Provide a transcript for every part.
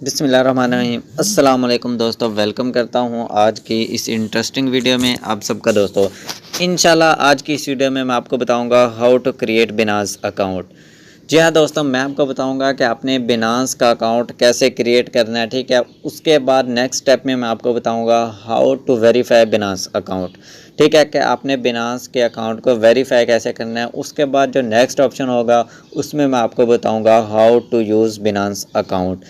बिस्मिल्लाहिर्रहमानिर्रहीम। अस्सलाम वालेकुम दोस्तों, वेलकम करता हूं आज की इस इंटरेस्टिंग वीडियो में आप सबका। दोस्तों इंशाल्लाह आज की इस वीडियो में मैं आपको बताऊंगा how to create Banas account. जी हाँ दोस्तों, मैं आपको बताऊंगा कि आपने बिनास का अकाउंट कैसे क्रिएट करना है। ठीक है, उसके बाद नेक्स्ट स्टेप में मैं आपको बताऊंगा how to verify Banas account. ठीक है, कि आपने बिनास के अकाउंट को वेरीफाई कैसे करना है। उसके बाद जो नेक्स्ट ऑप्शन होगा उसमें मैं आपको बताऊंगा how to use Banas account.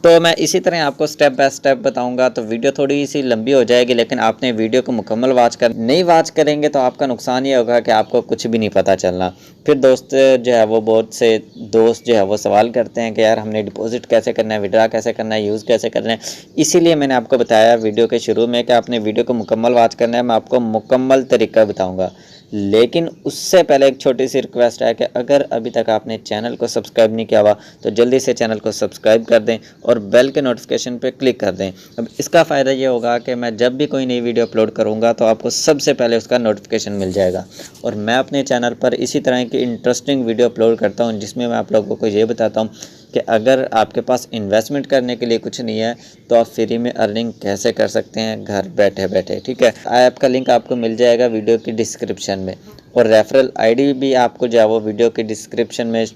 तो मैं इसी तरह आपको स्टेप बाय स्टेप बताऊंगा। तो वीडियो थोड़ी सी लंबी हो जाएगी, लेकिन आपने वीडियो को मुकम्मल नहीं वॉच करेंगे तो आपका नुकसान ये होगा कि आपको कुछ भी नहीं पता चलना। फिर दोस्त जो है वो बहुत से दोस्त जो है वो सवाल करते हैं कि यार हमने डिपॉजिट कैसे करना है, विड्रा कैसे करना है, यूज़ कैसे करना है। इसीलिए मैंने आपको बताया वीडियो के शुरू में कि आपने वीडियो को मुकम्मल वॉच करना है। मैं आपको मुकम्मल तरीका बताऊँगा, लेकिन उससे पहले एक छोटी सी रिक्वेस्ट है कि अगर अभी तक आपने चैनल को सब्सक्राइब नहीं किया हुआ तो जल्दी से चैनल को सब्सक्राइब कर दें और बेल के नोटिफिकेशन पे क्लिक कर दें। अब इसका फ़ायदा ये होगा कि मैं जब भी कोई नई वीडियो अपलोड करूँगा तो आपको सबसे पहले उसका नोटिफिकेशन मिल जाएगा। और मैं अपने चैनल पर इसी तरह की इंटरेस्टिंग वीडियो अपलोड करता हूँ जिसमें मैं आप लोगों को ये बताता हूँ कि अगर आपके पास इन्वेस्टमेंट करने के लिए कुछ नहीं है तो आप फ्री में अर्निंग कैसे कर सकते हैं घर बैठे बैठे। ठीक है, ऐप का लिंक आपको मिल जाएगा वीडियो की डिस्क्रिप्शन में, और रेफरल आईडी भी आपको जो है वो वीडियो की डिस्क्रिप्शन में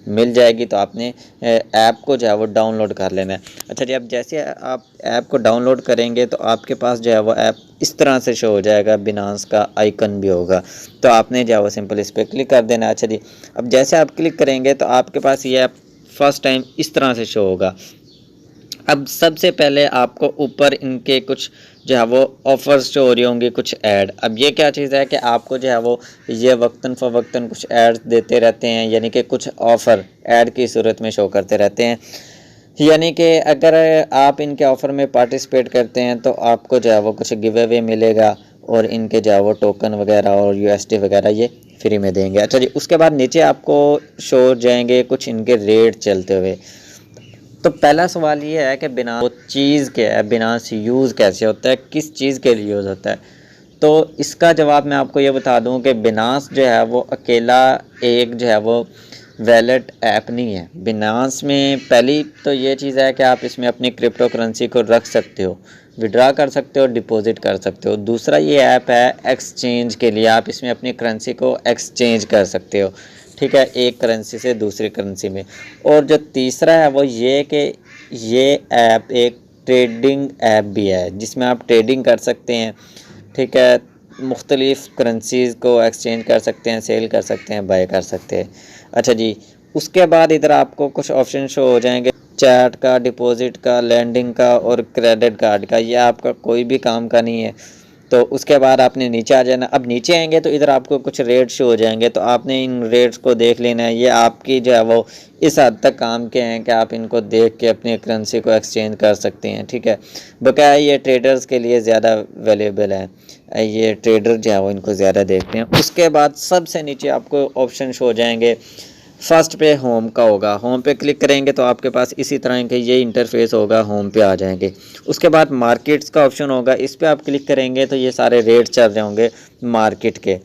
मिल जाएगी। तो आपने ऐप को जो है वो डाउनलोड कर लेना है। अच्छा जी, अब जैसे आप ऐप को डाउनलोड करेंगे तो आपके पास जो है वो ऐप इस तरह से शो हो जाएगा, बिनांस का आइकन भी होगा। तो आपने जो है वो सिंपल इस पर क्लिक कर देना है। अच्छा जी, अब जैसे आप क्लिक करेंगे तो आपके पास ये ऐप फर्स्ट टाइम इस तरह से शो होगा। अब सबसे पहले आपको ऊपर इनके कुछ जो है वो ऑफ़र्स शो हो रही होंगी, कुछ ऐड। अब ये क्या चीज़ है कि आपको जो है वो ये वक्तन फ़वक्तन कुछ ऐड देते रहते हैं, यानी कि कुछ ऑफ़र ऐड की सूरत में शो करते रहते हैं। यानी कि अगर आप इनके ऑफ़र में पार्टिसिपेट करते हैं तो आपको जो है वो कुछ गिव अवे मिलेगा, और इनके जो है वो टोकन वगैरह और यूएसडी वगैरह ये फ्री में देंगे। अच्छा जी, उसके बाद नीचे आपको शो हो जाएंगे कुछ इनके रेट चलते हुए। तो पहला सवाल ये है कि बिना वो चीज़ क्या है, बिनांस यूज़ कैसे होता है, किस चीज़ के लिए यूज़ होता है। तो इसका जवाब मैं आपको ये बता दूं कि बिनांस जो है वो अकेला एक जो है वो वैलेट ऐप नहीं है। बिनांस में पहली तो ये चीज़ है कि आप इसमें अपनी क्रिप्टो करेंसी को रख सकते हो, विड्रा कर सकते हो, डिपॉजिट कर सकते हो। दूसरा ये ऐप है एक्सचेंज के लिए, आप इसमें अपनी करेंसी को एक्सचेंज कर सकते हो। ठीक है, एक करेंसी से दूसरी करेंसी में। और जो तीसरा है वो ये कि ये ऐप एक ट्रेडिंग ऐप भी है जिसमें आप ट्रेडिंग कर सकते हैं। ठीक है, मुख्तलिफ़ करेंसीज़ को एक्सचेंज कर सकते हैं, सेल कर सकते हैं, बाय कर सकते हैं। अच्छा जी, उसके बाद इधर आपको कुछ ऑप्शन शो हो जाएंगे, चैट का, डिपॉजिट का, लैंडिंग का और क्रेडिट कार्ड का। ये आपका कोई भी काम का नहीं है। तो उसके बाद आपने नीचे आ जाना। अब नीचे आएंगे तो इधर आपको कुछ रेट शो हो जाएंगे, तो आपने इन रेट्स को देख लेना है। ये आपकी जो है वो इस हद तक काम के हैं कि आप इनको देख के अपनी करेंसी को एक्सचेंज कर सकते हैं। ठीक है, बकाया ये ट्रेडर्स के लिए ज़्यादा वैल्यूएबल है, ये ट्रेडर जो है वो इनको ज़्यादा देखते हैं। उसके बाद सबसे नीचे आपको ऑप्शन शो हो जाएंगे। फर्स्ट पे होम का होगा, होम पे क्लिक करेंगे तो आपके पास इसी तरह के ये इंटरफेस होगा, होम पे आ जाएंगे। उसके बाद मार्केट्स का ऑप्शन होगा, इस पर आप क्लिक करेंगे तो ये सारे रेट चल रहे होंगे मार्केट के।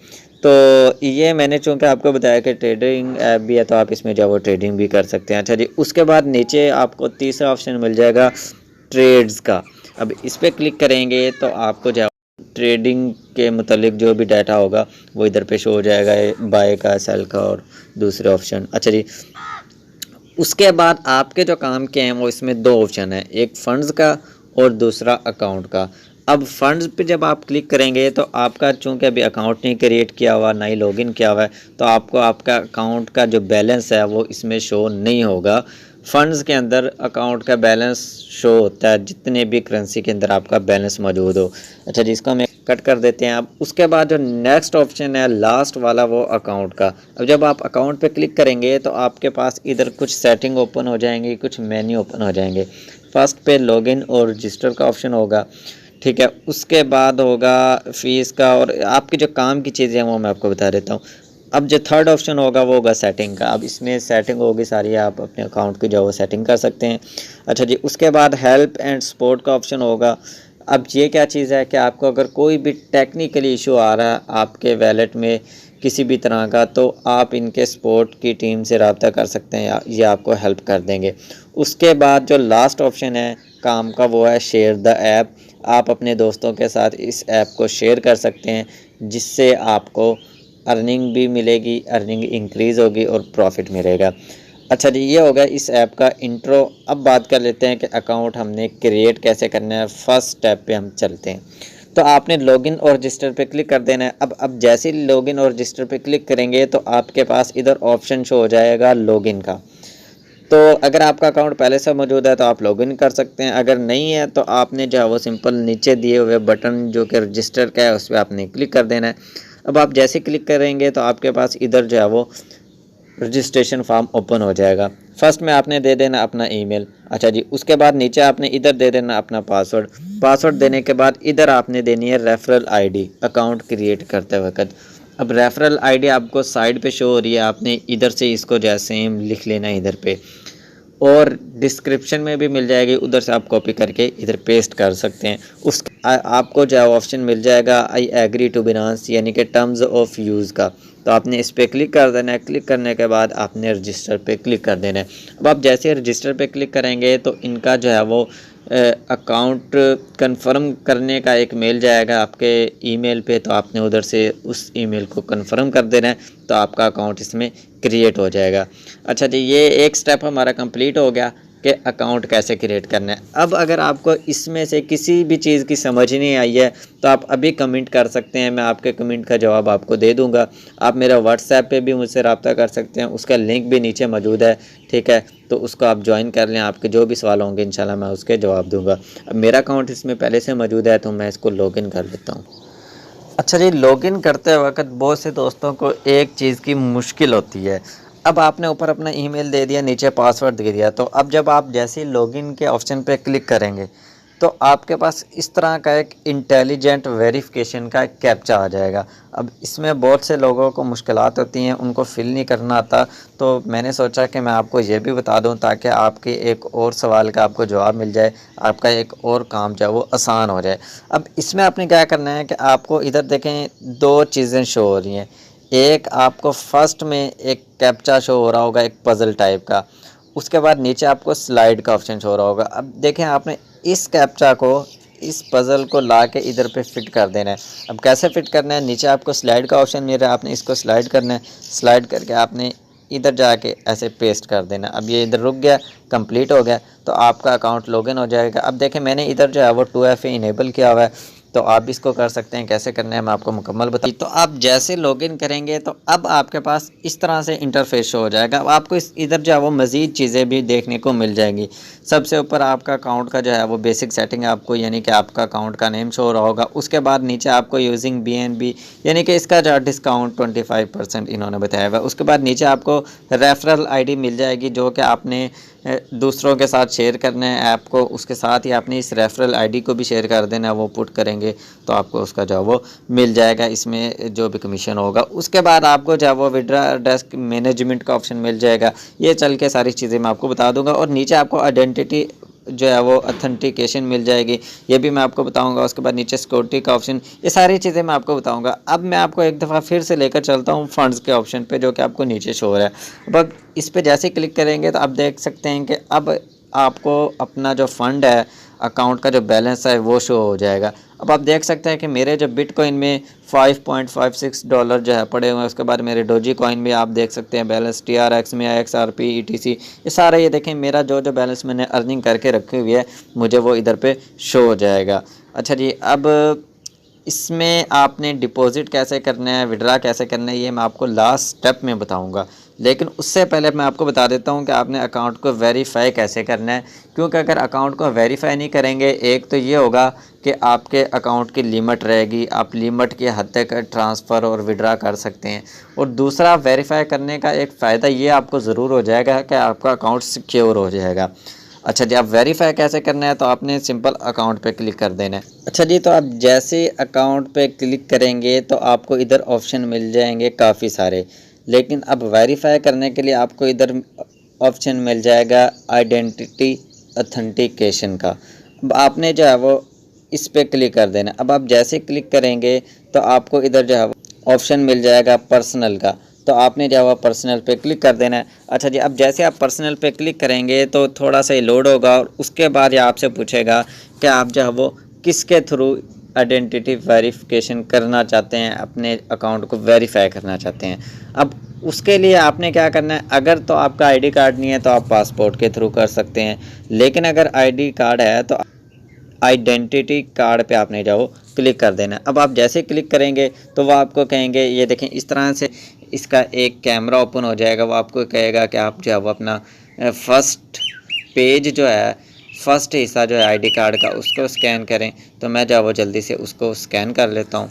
तो ये मैंने चूँकि आपको बताया कि ट्रेडिंग ऐप भी है तो आप इसमें जो वो ट्रेडिंग भी कर सकते हैं। अच्छा जी, उसके बाद नीचे आपको तीसरा ऑप्शन मिल जाएगा ट्रेड्स का। अब इस पर क्लिक करेंगे तो आपको जो ट्रेडिंग के मुतालिक जो भी डाटा होगा वो इधर पे शो हो जाएगा, बाय का, सेल का और दूसरे ऑप्शन। अच्छा जी, उसके बाद आपके जो काम के हैं वो इसमें दो ऑप्शन है, एक फंड्स का और दूसरा अकाउंट का। अब फंड्स पे जब आप क्लिक करेंगे तो आपका चूंकि अभी अकाउंट नहीं क्रिएट किया हुआ, ना ही लॉगिन किया हुआ है, तो आपको आपका अकाउंट का जो बैलेंस है वो इसमें शो नहीं होगा। फंड्स के अंदर अकाउंट का बैलेंस शो होता है जितने भी करेंसी के अंदर आपका बैलेंस मौजूद हो। अच्छा जी, इसको हम कट कर देते हैं। अब उसके बाद जो नेक्स्ट ऑप्शन है लास्ट वाला वो अकाउंट का। अब जब आप अकाउंट पे क्लिक करेंगे तो आपके पास इधर कुछ सेटिंग ओपन हो जाएंगी, कुछ मेन्यू ओपन हो जाएंगे। फर्स्ट पे लॉगिन और रजिस्टर का ऑप्शन होगा। ठीक है, उसके बाद होगा फीस का, और आपकी जो काम की चीज़ें हैं वो मैं आपको बता देता हूँ। अब जो थर्ड ऑप्शन होगा वो होगा सेटिंग का। अब इसमें सेटिंग होगी सारी, आप अपने अकाउंट की जो वो सेटिंग कर सकते हैं। अच्छा जी, उसके बाद हेल्प एंड सपोर्ट का ऑप्शन होगा। अब ये क्या चीज़ है कि आपको अगर कोई भी टेक्निकली इशू आ रहा है आपके वैलेट में किसी भी तरह का, तो आप इनके सपोर्ट की टीम से रब्ता कर सकते हैं, ये आपको हेल्प कर देंगे। उसके बाद जो लास्ट ऑप्शन है काम का वो है शेयर द ऐप। आप अपने दोस्तों के साथ इस ऐप को शेयर कर सकते हैं, जिससे आपको अर्निंग भी मिलेगी, अर्निंग इंक्रीज़ होगी और प्रॉफिट मिलेगा। अच्छा जी, ये होगा इस ऐप का इंट्रो। अब बात कर लेते हैं कि अकाउंट हमने क्रिएट कैसे करना है। फर्स्ट स्टेप पे हम चलते हैं। तो आपने लॉगिन और रजिस्टर पे क्लिक कर देना है। अब जैसे ही लॉगिन और रजिस्टर पे क्लिक करेंगे तो आपके पास इधर ऑप्शन शो हो जाएगा लॉगिन का। तो अगर आपका अकाउंट पहले से मौजूद है तो आप लॉगिन कर सकते हैं, अगर नहीं है तो आपने जो है वो सिंपल नीचे दिए हुए बटन जो कि रजिस्टर का है उस पर आपने क्लिक कर देना है। अब आप जैसे क्लिक करेंगे तो आपके पास इधर जो है वो रजिस्ट्रेशन फॉर्म ओपन हो जाएगा। फर्स्ट में आपने दे देना अपना ईमेल। अच्छा जी, उसके बाद नीचे आपने इधर दे देना अपना पासवर्ड। पासवर्ड देने के बाद इधर आपने देनी है रेफरल आईडी अकाउंट क्रिएट करते वक्त। अब रेफरल आईडी आपको साइड पे शो हो रही है, आपने इधर से इसको जैसे सेम लिख लेना है इधर पे, और डिस्क्रिप्शन में भी मिल जाएगी, उधर से आप कॉपी करके इधर पेस्ट कर सकते हैं। उस आपको जो ऑप्शन मिल जाएगा आई एग्री टू बिनांस, यानी कि टर्म्स ऑफ यूज़ का। तो आपने इस पर क्लिक कर देना है। क्लिक करने के बाद आपने रजिस्टर पे क्लिक कर देना है। अब आप जैसे रजिस्टर पे क्लिक करेंगे तो इनका जो है वो अकाउंट कंफर्म करने का एक मेल जाएगा आपके ईमेल पे, तो आपने उधर से उस ईमेल को कंफर्म कर देना है, तो आपका अकाउंट इसमें क्रिएट हो जाएगा। अच्छा जी, ये एक स्टेप हमारा कंप्लीट हो गया कि अकाउंट कैसे क्रिएट करना है। अब अगर आपको इसमें से किसी भी चीज़ की समझ नहीं आई है तो आप अभी कमेंट कर सकते हैं, मैं आपके कमेंट का जवाब आपको दे दूंगा। आप मेरा व्हाट्सएप पे भी मुझसे रब्ता कर सकते हैं, उसका लिंक भी नीचे मौजूद है, ठीक है, तो उसको आप ज्वाइन कर लें। आपके जो भी सवाल होंगे इंशाल्लाह मैं उसके जवाब दूंगा। अब मेरा अकाउंट इसमें पहले से मौजूद है तो मैं इसको लॉगिन कर लेता हूँ। अच्छा जी, लॉगिन करते वक्त बहुत से दोस्तों को एक चीज़ की मुश्किल होती है। अब आपने ऊपर अपना ईमेल दे दिया, नीचे पासवर्ड दे दिया, तो अब जब आप जैसे ही लॉगिन के ऑप्शन पे क्लिक करेंगे तो आपके पास इस तरह का एक इंटेलिजेंट वेरिफिकेशन का एक कैप्चा आ जाएगा। अब इसमें बहुत से लोगों को मुश्किलात होती हैं, उनको फिल नहीं करना आता, तो मैंने सोचा कि मैं आपको ये भी बता दूं ताकि आपके एक और सवाल का आपको जवाब मिल जाए, आपका एक और काम जो है वो आसान हो जाए। अब इसमें आपने क्या करना है कि आपको इधर देखें दो चीज़ें शो हो रही हैं। एक आपको फर्स्ट में एक कैप्चा शो हो रहा होगा एक पज़ल टाइप का, उसके बाद नीचे आपको स्लाइड का ऑप्शन शो हो रहा होगा। अब देखें आपने इस कैप्चा को, इस पज़ल को ला के इधर पे फिट कर देना है। अब कैसे फिट करना है, नीचे आपको स्लाइड का ऑप्शन मिल रहा है, आपने इसको स्लाइड करना है। स्लाइड करके आपने इधर जाके ऐसे पेस्ट कर देना। अब ये इधर रुक गया, कंप्लीट हो गया, तो आपका अकाउंट लॉगिन हो जाएगा। अब देखें मैंने इधर जो है वो 2FA इनेबल किया हुआ है, तो आप इसको कर सकते हैं। कैसे करना है मैं आपको मुकम्मल बताऊँ। तो आप जैसे लॉगिन करेंगे तो अब आपके पास इस तरह से इंटरफेस शो हो जाएगा। अब आपको इस इधर जो है वो मज़ीद चीज़ें भी देखने को मिल जाएंगी। सबसे ऊपर आपका अकाउंट का जो है वो बेसिक सेटिंग आपको, यानी कि आपका अकाउंट का नेम शो हो रहा होगा। उसके बाद नीचे आपको यूजिंग BNB, यानी कि इसका जो डिस्काउंट 25% इन्होंने बताया हुआ है। उसके बाद नीचे आपको रेफरल ID मिल जाएगी, जो कि आपने दूसरों के साथ शेयर करना है ऐप को, उसके साथ ही आपने इस रेफरल ID को भी शेयर कर देना है। वो पुट करेंगे तो आपको उसका जो है वो मिल जाएगा, इसमें जो भी कमीशन होगा। उसके बाद आपको जो है वो विड्रा डेस्क मैनेजमेंट का ऑप्शन मिल जाएगा। ये चल के सारी चीज़ें मैं आपको बता दूंगा। और नीचे आपको आइडेंटिटी जो है वो ऑथेंटिकेशन मिल जाएगी, ये भी मैं आपको बताऊंगा। उसके बाद नीचे सिक्योरिटी का ऑप्शन, ये सारी चीज़ें मैं आपको बताऊंगा। अब मैं आपको एक दफ़ा फिर से लेकर चलता हूँ फंड्स के ऑप्शन पे, जो कि आपको नीचे शो हो रहा है। अब इस पे जैसे क्लिक करेंगे तो आप देख सकते हैं कि अब आपको अपना जो फ़ंड है, अकाउंट का जो बैलेंस है वो शो हो जाएगा। अब आप देख सकते हैं कि मेरे जो बिटकॉइन में $5.56 जो है पड़े हुए हैं। उसके बाद मेरे डोजी कॉइन में आप देख सकते हैं बैलेंस, TRX में XRP ETC, ये सारे ये देखें मेरा जो जो बैलेंस मैंने अर्निंग करके रखी हुई है मुझे वो इधर पे शो हो जाएगा। अच्छा जी, अब इसमें आपने डिपॉजिट कैसे करना है, विड्रा कैसे करना है, ये मैं आपको लास्ट स्टेप में बताऊंगा। लेकिन उससे पहले मैं आपको बता देता हूं कि आपने अकाउंट को वेरीफाई कैसे करना है। क्योंकि अगर अकाउंट को वेरीफाई नहीं करेंगे, एक तो ये होगा कि आपके अकाउंट की लिमिट रहेगी, आप लिमिट की हद तक ट्रांसफ़र और विड्रा कर सकते हैं। और दूसरा, वेरीफाई करने का एक फ़ायदा ये आपको ज़रूर हो जाएगा कि आपका अकाउंट सिक्योर हो जाएगा। अच्छा जी, आप वेरीफाई कैसे करना है, तो आपने सिंपल अकाउंट पे क्लिक कर देना है। अच्छा जी, तो आप जैसे अकाउंट पे क्लिक करेंगे तो आपको इधर ऑप्शन मिल जाएंगे काफ़ी सारे, लेकिन अब वेरीफाई करने के लिए आपको इधर ऑप्शन मिल जाएगा आइडेंटिटी ऑथेंटिकेशन का। अब आपने जो है वो इस पर क्लिक कर देना। अब आप जैसे क्लिक करेंगे तो आपको इधर जो है ऑप्शन मिल जाएगा पर्सनल का। तो आपने जो है वो पर्सनल पे क्लिक कर देना है। अच्छा जी, अब जैसे आप पर्सनल पे क्लिक करेंगे तो थोड़ा सा ही लोड होगा और उसके बाद ये आपसे पूछेगा कि आप जो है वो किसके थ्रू आइडेंटिटी वेरिफिकेशन करना चाहते हैं, अपने अकाउंट को वेरीफाई करना चाहते हैं। अब उसके लिए आपने क्या करना है, अगर तो आपका आईडी कार्ड नहीं है तो आप पासपोर्ट के थ्रू कर सकते हैं, लेकिन अगर आईडी कार्ड है तो आइडेंटिटी कार्ड पे आपने जाओ क्लिक कर देना। अब आप जैसे क्लिक करेंगे तो वो आपको कहेंगे, ये देखें इस तरह से इसका एक कैमरा ओपन हो जाएगा। वो आपको कहेगा कि आप जो है वो अपना फर्स्ट पेज जो है, फर्स्ट हिस्सा जो है आईडी कार्ड का, उसको स्कैन करें। तो मैं जो है वो जल्दी से उसको स्कैन कर लेता हूँ।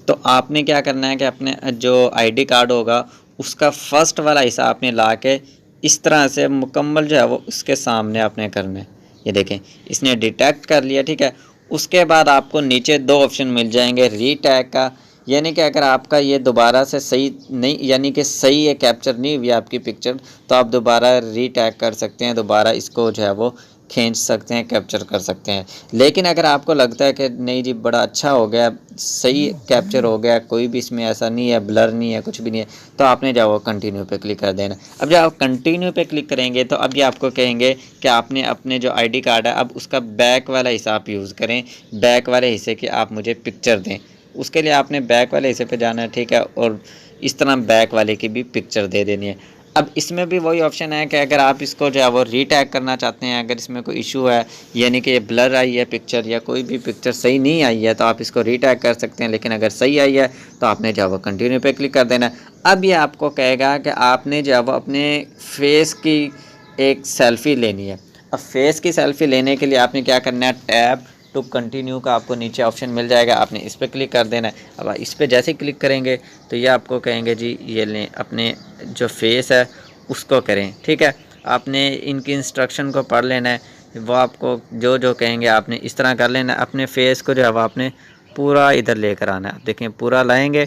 तो आपने क्या करना है कि अपने जो आईडी कार्ड होगा उसका फर्स्ट वाला हिस्सा आपने ला के इस तरह से मुकम्मल जो है वो उसके सामने आपने करना है। ये देखें इसने डिटेक्ट कर लिया, ठीक है। उसके बाद आपको नीचे दो ऑप्शन मिल जाएंगे रीटैग का, यानी कि अगर आपका ये दोबारा से सही नहीं, यानी कि सही है कैप्चर नहीं हुई आपकी पिक्चर, तो आप दोबारा रीटैग कर सकते हैं, दोबारा इसको जो है वो खींच सकते हैं, कैप्चर कर सकते हैं। लेकिन अगर आपको लगता है कि नहीं जी बड़ा अच्छा हो गया, सही कैप्चर हो गया, कोई भी इसमें ऐसा नहीं है, ब्लर नहीं है, कुछ भी नहीं है, तो आपने जाओ कंटिन्यू पे क्लिक कर देना। अब जब आप कंटिन्यू पे क्लिक करेंगे तो अब ये आपको कहेंगे कि आपने अपने जो आईडी कार्ड है अब उसका बैक वाला हिस्सा आप यूज़ करें, बैक वाले हिस्से की आप मुझे पिक्चर दें। उसके लिए आपने बैक वाले हिस्से पे जाना है, ठीक है, और इस तरह बैक वाले की भी पिक्चर दे देनी है। अब इसमें भी वही ऑप्शन है कि अगर आप इसको जो है वो रीटैग करना चाहते हैं, अगर इसमें कोई इशू है, यानी कि ये ब्लर आई है पिक्चर या कोई भी पिक्चर सही नहीं आई है, तो आप इसको रीटैग कर सकते हैं। लेकिन अगर सही आई है तो आपने जो है वो कंटिन्यू पे क्लिक कर देना है। अब ये आपको कहेगा कि आपने जो है वो अपने फेस की एक सेल्फ़ी लेनी है। अब फेस की सेल्फ़ी लेने के लिए आपने क्या करना है, टैप टू कंटिन्यू का आपको नीचे ऑप्शन मिल जाएगा, आपने इस पर क्लिक कर देना है। अब इस पर जैसे क्लिक करेंगे तो ये आपको कहेंगे जी ये लें, अपने जो फेस है उसको करें, ठीक है। आपने इनकी इंस्ट्रक्शन को पढ़ लेना है, वो आपको जो जो कहेंगे आपने इस तरह कर लेना है। अपने फेस को जो है वो आपने पूरा इधर लेकर आना है। आप देखें पूरा लाएंगे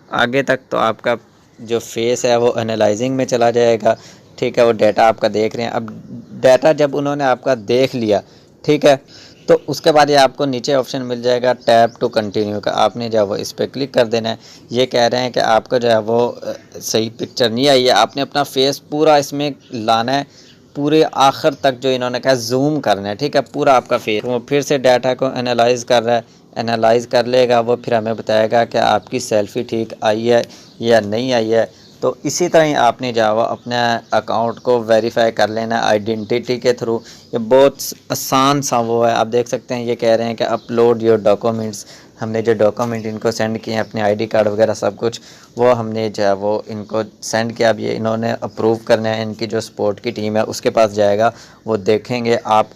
आगे तक तो आपका जो फेस है वो एनालाइजिंग में चला जाएगा, ठीक है। वो डाटा आपका देख रहे हैं। अब डाटा जब उन्होंने आपका देख लिया, ठीक है, तो उसके बाद ये आपको नीचे ऑप्शन मिल जाएगा टैप टू कंटिन्यू का, आपने जो है वो इस पर क्लिक कर देना है। ये कह रहे हैं कि आपको जो है वो सही पिक्चर नहीं आई है, आपने अपना फेस पूरा इसमें लाना है, पूरे आखिर तक जो इन्होंने कहा जूम करना है, ठीक है, पूरा आपका फेस। वो फिर से डाटा को एनालाइज कर रहा है, एनालाइज कर लेगा वो, फिर हमें बताएगा कि आपकी सेल्फ़ी ठीक आई है या नहीं आई है। तो इसी तरह ही आपने जो है अपने अकाउंट को वेरीफाई कर लेना आइडेंटिटी के थ्रू। ये बहुत आसान सा वो है, आप देख सकते हैं। ये कह रहे हैं कि अपलोड योर डॉक्यूमेंट्स, हमने जो डॉक्यूमेंट इनको सेंड किए हैं, अपने आईडी कार्ड वगैरह सब कुछ, वो हमने जो है वो इनको सेंड किया। अब ये इन्होंने अप्रूव करना है, इनकी जो सपोर्ट की टीम है उसके पास जाएगा, वो देखेंगे। आप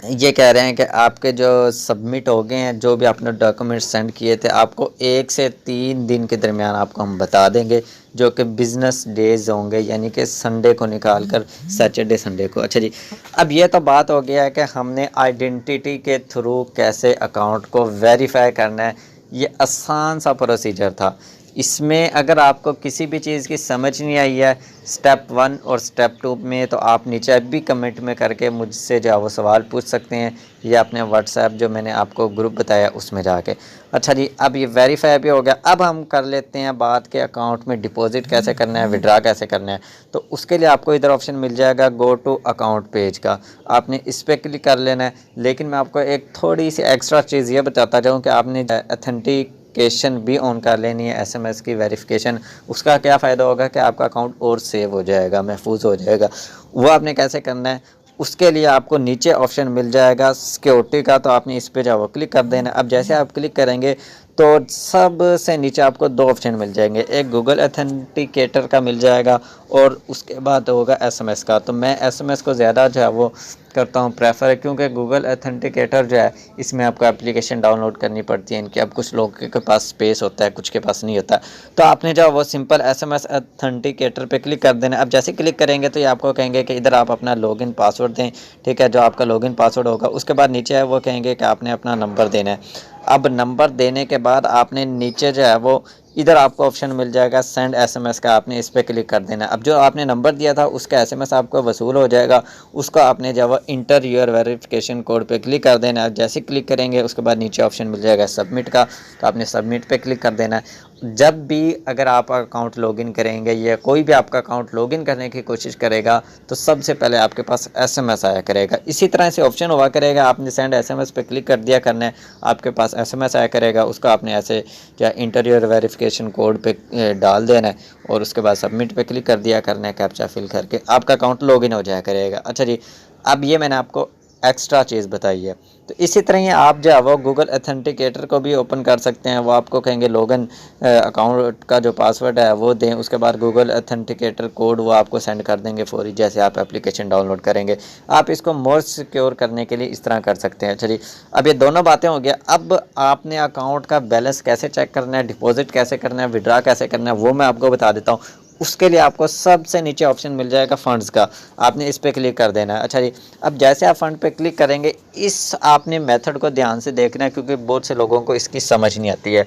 ये कह रहे हैं कि आपके जो सबमिट हो गए हैं, जो भी आपने डॉक्यूमेंट सेंड किए थे, आपको 1 से 3 दिन के दरमियान आपको हम बता देंगे, जो कि बिज़नेस डेज़ होंगे, यानी कि संडे को निकाल कर सैटरडे संडे को। अच्छा जी, अब ये तो बात हो गया है कि हमने आइडेंटिटी के थ्रू कैसे अकाउंट को वेरीफाई करना है। ये आसान सा प्रोसीजर था। इसमें अगर आपको किसी भी चीज़ की समझ नहीं आई है स्टेप 1 और स्टेप 2 में, तो आप नीचे भी कमेंट में करके मुझसे जो है वो सवाल पूछ सकते हैं, या अपने व्हाट्सएप जो मैंने आपको ग्रुप बताया उसमें जाके। अच्छा जी, अब ये वेरीफाई भी हो गया। अब हम कर लेते हैं बात के अकाउंट में डिपॉजिट कैसे करना है, विड्रा कैसे करना है। तो उसके लिए आपको इधर ऑप्शन मिल जाएगा गो टू अकाउंट पेज का, आपने इस पर क्लिक कर लेना है। लेकिन मैं आपको एक थोड़ी सी एक्स्ट्रा चीज़ ये बताता जाऊँ कि आपने ऑथेंटिकेशन भी ऑन कर लेनी है, एसएमएस की वेरिफिकेशन। उसका क्या फ़ायदा होगा कि आपका अकाउंट और सेव हो जाएगा, महफूज हो जाएगा। वो आपने कैसे करना है, उसके लिए आपको नीचे ऑप्शन मिल जाएगा सिक्योरिटी का, तो आपने इस पे जाओ क्लिक कर देना। अब जैसे आप क्लिक करेंगे तो सबसे नीचे आपको 2 ऑप्शन मिल जाएंगे, एक गूगल ऑथेंटिकेटर का मिल जाएगा और उसके बाद होगा एसएमएस का। तो मैं एसएमएस को ज़्यादा जो है वो करता हूँ प्रेफर, क्योंकि गूगल ऑथेंटिकेटर जो है इसमें आपको एप्लीकेशन डाउनलोड करनी पड़ती है इनकी। अब कुछ लोगों के पास स्पेस होता है, कुछ के पास नहीं होता। तो आपने जो वो सिंपल एसएमएस ऑथेंटिकेटर पे क्लिक कर देना। अब जैसे क्लिक करेंगे तो ये आपको कहेंगे कि इधर आप अपना लॉगिन पासवर्ड दें, ठीक है, जो आपका लॉगिन पासवर्ड होगा। उसके बाद नीचे है वो कहेंगे कि आपने अपना नंबर देना है। अब नंबर देने के बाद आपने नीचे जो है वो इधर आपको ऑप्शन मिल जाएगा सेंड एसएमएस का, आपने इस पर क्लिक कर देना। अब जो आपने नंबर दिया था उसका एसएमएस आपको वसूल हो जाएगा, उसको आपने जो है इंटर योर वेरिफिकेशन कोड पे क्लिक कर देना है। जैसे क्लिक करेंगे उसके बाद नीचे ऑप्शन मिल जाएगा सबमिट का, तो आपने सबमिट पे क्लिक कर देना है। जब भी अगर आप अकाउंट लॉगिन करेंगे या कोई भी आपका अकाउंट लॉगिन करने की कोशिश करेगा तो सबसे पहले आपके पास एसएमएस आया करेगा। इसी तरह से ऑप्शन हुआ करेगा, आपने सेंड एसएमएस पे क्लिक कर दिया करना है, आपके पास एसएमएस आया करेगा, उसका आपने ऐसे या इंटीरियर वेरिफिकेशन कोड पे डाल देना है और उसके बाद सबमिट पे क्लिक कर दिया करना है, कैप्चा फिल करके आपका अकाउंट लॉगिन हो जाया करेगा। अच्छा जी, अब ये मैंने आपको एक्स्ट्रा चीज़ बताई है। तो इसी तरह ही आप जो है वो गूगल अथेंटिकेटर को भी ओपन कर सकते हैं। वो आपको कहेंगे लॉगिन अकाउंट का जो पासवर्ड है वो दें, उसके बाद गूगल अथेंटिकेटर कोड वो आपको सेंड कर देंगे फौरी जैसे आप एप्लीकेशन डाउनलोड करेंगे। आप इसको मोर सिक्योर करने के लिए इस तरह कर सकते हैं। चलिए, अब ये दोनों बातें हो गया। अब आपने अकाउंट का बैलेंस कैसे चेक करना है, डिपॉजिट कैसे करना है, विड्रा कैसे करना है, वो मैं आपको बता देता हूँ। उसके लिए आपको सबसे नीचे ऑप्शन मिल जाएगा फंड्स का, आपने इस पर क्लिक कर देना है। अच्छा जी, अब जैसे आप फंड पे क्लिक करेंगे, इस आपने मेथड को ध्यान से देखना है क्योंकि बहुत से लोगों को इसकी समझ नहीं आती है।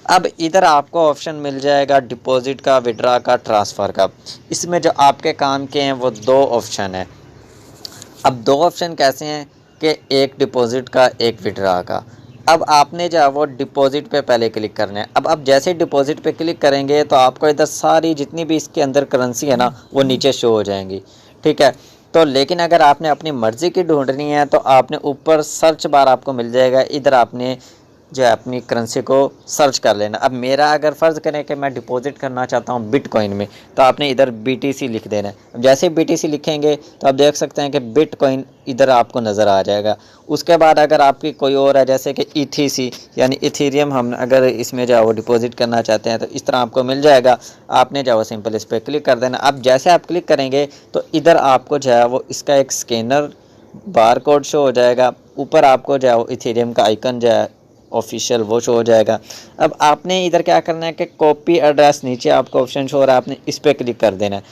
अब इधर आपको ऑप्शन मिल जाएगा डिपॉजिट का, विड्रा का, ट्रांसफ़र का। इसमें जो आपके काम के हैं वो 2 ऑप्शन है। अब 2 ऑप्शन कैसे हैं कि एक डिपॉजिट का, एक विड्रा का। अब आपने जो है वो डिपॉजिट पे पहले क्लिक करना है। अब जैसे डिपॉजिट पे क्लिक करेंगे तो आपको इधर सारी जितनी भी इसके अंदर करेंसी है ना वो नीचे शो हो जाएंगी, ठीक है। तो लेकिन अगर आपने अपनी मर्ज़ी की ढूंढनी है तो आपने ऊपर सर्च बार आपको मिल जाएगा, इधर आपने जो है अपनी करेंसी को सर्च कर लेना। अब मेरा अगर फ़र्ज़ करें कि मैं डिपॉजिट करना चाहता हूँ बिटकॉइन में, तो आपने इधर BTC लिख देना है। अब जैसे ही BTC लिखेंगे तो आप देख सकते हैं कि बिटकॉइन इधर आपको नज़र आ जाएगा। उसके बाद अगर आपकी कोई और है जैसे कि ETC यानी इथेरियम, हम अगर इसमें जो है वो डिपॉजिट करना चाहते हैं तो इस तरह आपको मिल जाएगा। आपने जो है वो सिंपल इस पर क्लिक कर देना। अब जैसे आप क्लिक करेंगे तो इधर आपको जो है वो इसका एक स्कैनर बार कोड शो हो जाएगा। ऊपर आपको जो है वो इथेरियम का आइकन जो है ऑफिशियल वो शो हो जाएगा। अब आपने इधर क्या करना है कि कॉपी एड्रेस, नीचे आपको ऑप्शन शो हो रहा है, आपने इस पर क्लिक कर देना है।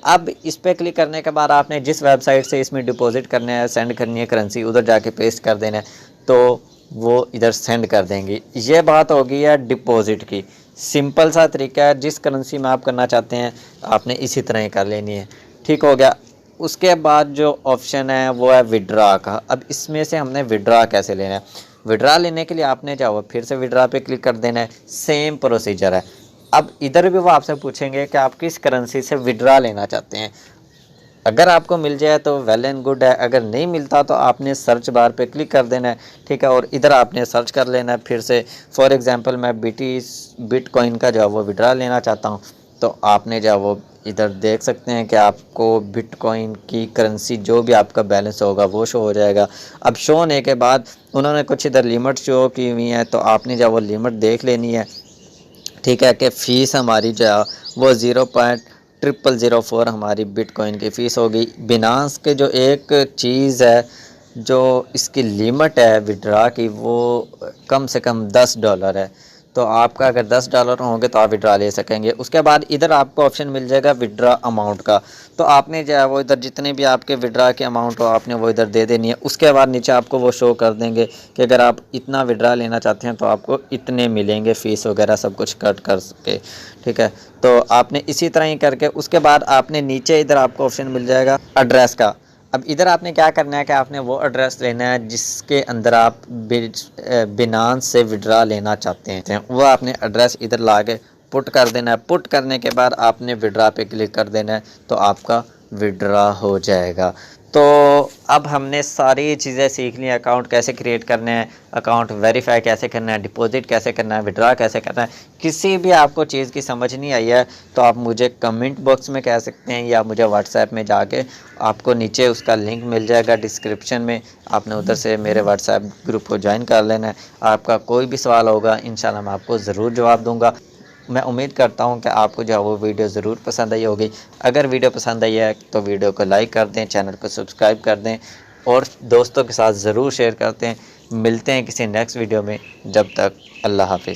अब इस पर क्लिक करने के बाद आपने जिस वेबसाइट से इसमें डिपॉजिट करना है, सेंड करनी है करेंसी, उधर जाके पेस्ट कर देना है तो वो इधर सेंड कर देंगे। ये बात होगी है डिपॉजिट की। सिंपल सा तरीका है, जिस करेंसी में आप करना चाहते हैं आपने इसी तरह ही कर लेनी है, ठीक हो गया। उसके बाद जो ऑप्शन है वो है विड्रा का। अब इसमें से हमने विड्रा कैसे लेना है। विड्रा लेने के लिए आपने जाओ फिर से विड्रा पे क्लिक कर देना है, सेम प्रोसीजर है। अब इधर भी वो आपसे पूछेंगे कि आप किस करेंसी से विड्रा लेना चाहते हैं। अगर आपको मिल जाए तो वेल एंड गुड है, अगर नहीं मिलता तो आपने सर्च बार पे क्लिक कर देना है, ठीक है। और इधर आपने सर्च कर लेना है फिर से। फॉर एग्जांपल मैं बिटकॉइन का जो है वो विड्रा लेना चाहता हूँ, तो आपने जो है वो इधर देख सकते हैं कि आपको बिटकॉइन की करेंसी जो भी आपका बैलेंस होगा वो शो हो जाएगा। अब शो होने के बाद उन्होंने कुछ इधर लिमिट शो की हुई है तो आपने जो वो लिमिट देख लेनी है, ठीक है। कि फ़ीस हमारी जो है वो 0.0004 हमारी बिटकॉइन की फ़ीस होगी। बिनांस के जो एक चीज़ है जो इसकी लिमिट है विड्रा की वो कम से कम $10 है। तो आपका अगर $10 होंगे तो आप विड्रा ले सकेंगे। उसके बाद इधर आपको ऑप्शन मिल जाएगा विड्रा अमाउंट का। तो आपने जो है वो इधर जितने भी आपके विड्रा के अमाउंट हो आपने वो इधर दे देनी है। उसके बाद नीचे आपको वो शो कर देंगे कि अगर आप इतना विड्रा लेना चाहते हैं तो आपको इतने मिलेंगे, फ़ीस वगैरह सब कुछ कट कर सके, ठीक है। तो आपने इसी तरह ही करके उसके बाद आपने नीचे इधर आपको ऑप्शन मिल जाएगा एड्रेस का। अब इधर आपने क्या करना है कि आपने वो एड्रेस लेना है जिसके अंदर आप बिनांस से विड्रा लेना चाहते हैं, वो आपने एड्रेस इधर ला के पुट कर देना है। पुट करने के बाद आपने विड्रा पे क्लिक कर देना है तो आपका विड्रा हो जाएगा। तो अब हमने सारी चीज़ें सीख ली, अकाउंट कैसे क्रिएट करना है, अकाउंट वेरीफाई कैसे करना है, डिपॉजिट कैसे करना है, विड्रा कैसे करना है। किसी भी आपको चीज़ की समझ नहीं आई है तो आप मुझे कमेंट बॉक्स में कह सकते हैं या मुझे व्हाट्सएप में जाके, आपको नीचे उसका लिंक मिल जाएगा डिस्क्रिप्शन में, आपने उधर से मेरे व्हाट्सएप ग्रुप को ज्वाइन कर लेना है। आपका कोई भी सवाल होगा इंशाल्लाह मैं आपको ज़रूर जवाब दूँगा। मैं उम्मीद करता हूं कि आपको जो है वो वीडियो ज़रूर पसंद आई होगी। अगर वीडियो पसंद आई है तो वीडियो को लाइक कर दें, चैनल को सब्सक्राइब कर दें और दोस्तों के साथ ज़रूर शेयर करते हैं। मिलते हैं किसी नेक्स्ट वीडियो में, जब तक अल्लाह हाफिज़।